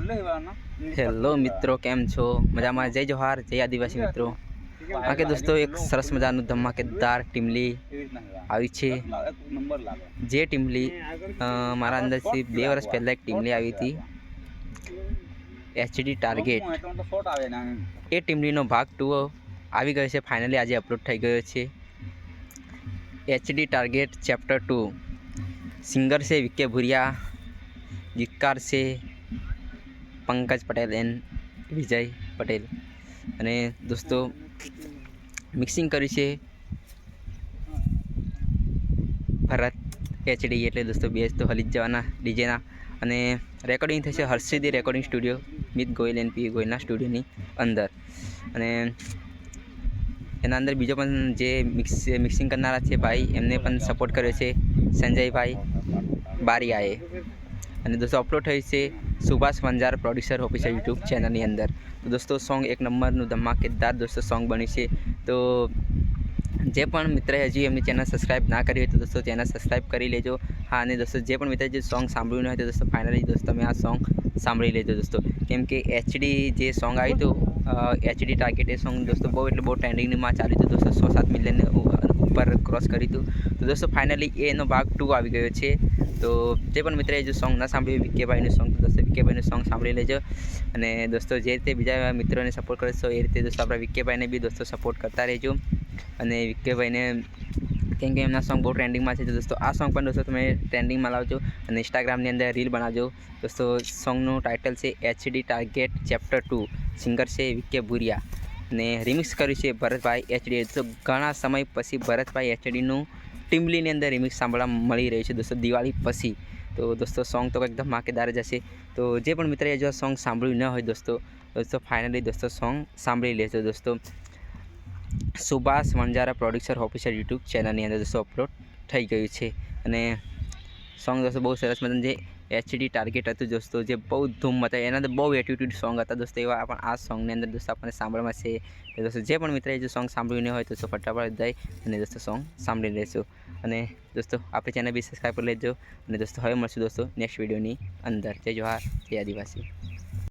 Hello મિત્રો, કેમ છો? મજામાં? જય જોહાર, જય આદિવાસી મિત્રો. કે દોસ્તો, એક સરસ મજાનું ધમાકેદાર ટીમલી આવી છે. જે ટીમલી મારા અંદરથી 2 વર્ષ પહેલાં એક ટીમલી આવી હતી, એચડી ટાર્ગેટ. એ ટીમલીનો ભાગ 2 આવી ગયો છે. ફાઇનલી આજે અપલોડ થઈ ગયો છે. HD target chapter 2. સિંગર છે વિકે ભુરિયા, ગીતકાર છે પંકજ પટેલ એન્ડ વિજય પટેલ. અને દોસ્તો મિક્સિંગ કર્યું છે ભરત એચડી, એટલે દોસ્તો બેઝ તો હલી જ જવાના ડીજેના. અને રેકોર્ડિંગ થશે Harshidi recording studio, Mit Goyal and P ગોયલના સ્ટુડિયોની અંદર. અને એના અંદર બીજો પણ જે મિક્સિંગ કરનારા છે ભાઈ, એમને પણ સપોર્ટ કર્યો છે, સંજયભાઈ બારિયાએ. અને દોસ્તો અપલોડ થયું છે સુભાષ વંજાર પ્રોડ્યુસર ઓફિશિયલ યુટ્યુબ ચેનલની અંદર. તો દોસ્તો સોંગ એક નંબરનું ધમાકેદાર દોસ્તો સોંગ બન્યું છે. તો જે પણ મિત્રએ હજી એમની ચેનલ સબસ્ક્રાઈબ ના કરી હોય તો દોસ્તો ચેનલ સબસ્ક્રાઈબ કરી લેજો. હા, અને દોસ્તો જે પણ મિત્રએ જે સોંગ સાંભળ્યું ન હોય તો દોસ્તો ફાઇનલી દોસ્તો તમે આ સોંગ સાંભળી લેજો દોસ્તો. કેમ કે એચડી જે સોંગ આવ્યું હતું એચડી ટાર્ગેટ, એ સોંગ દોસ્તો બહુ ટ્રેન્ડિંગમાં ચાલ્યું હતું દોસ્તો. 107 મિલિયન ઉપર ક્રોસ કર્યું હતું. તો દોસ્તો ફાઇનલી એનો ભાગ 2 આવી ગયો છે. તો જે પણ મિત્રએ જો સોંગ ના સાંભળ્યું વિકેભાઈનું સોંગ, તો દોસ્તો વિકેભાઈનું સોંગ સાંભળી લેજો. અને દોસ્તો જે રીતે બીજા મિત્રોને સપોર્ટ કરે છો એ રીતે દોસ્તો આપણા વિકેભાઈને બી દોસ્તો સપોર્ટ કરતા રહેજો. અને વિકેભાઈને કેમ કે એમના સોંગ બહુ ટ્રેન્ડિંગમાં છે. તો દોસ્તો આ સોંગ પણ દોસ્તો તમે ટ્રેન્ડિંગમાં લાવજો અને ઇન્સ્ટાગ્રામની અંદર રીલ બનાવજો. દોસ્તો સોંગનું ટાઇટલ છે એચડી ટાર્ગેટ ચેપ્ટર 2. સિંગર છે વિકે ભુરિયા અને રિમિક્સ કર્યું છે ભરતભાઈ એચડી. તો ઘણા સમય પછી ભરતભાઈ એચડીનું ટીમલીની અંદર રિમિક્સ સાંભળવા મળી રહ્યું છે દોસ્તો, દિવાળી પછી. તો દોસ્તો સોંગ તો એકદમ ધમાકેદાર જ હશે. તો જે પણ મિત્રએ જો સોંગ સાંભળ્યું ન હોય દોસ્તો ફાઇનલી દોસ્તો સોંગ સાંભળી લેજો દોસ્તો. Subhash Vanjara producer official YouTube ચેનલની અંદર દોસ્તો અપલોડ થઈ ગયું છે. અને સોંગ દોસ્તો બહુ સરસ મજાનું જે એચડી ટાર્ગેટ હતું દોસ્તો, જે બહુ ધૂમ મચાવી, એના અંદર બહુ એટીટ્યુડ સોંગ હતા દોસ્તો. એવા પણ આ સોંગની અંદર દોસ્તો આપણને સાંભળવા છે. તો દોસ્તો જે પણ મિત્રએ જો સોંગ સાંભળ્યું ન હોય તો ફટાફટ જઈ અને દોસ્તો સોંગ સાંભળી લેશું. અને દોસ્તો આપણી ચેનલ બી સબસ્ક્રાઈબ કરી લેજો. અને દોસ્તો હવે મળશું દોસ્તો નેક્સ્ટ વિડીયોની અંદર. જય જોહાર, જય આદિવાસી.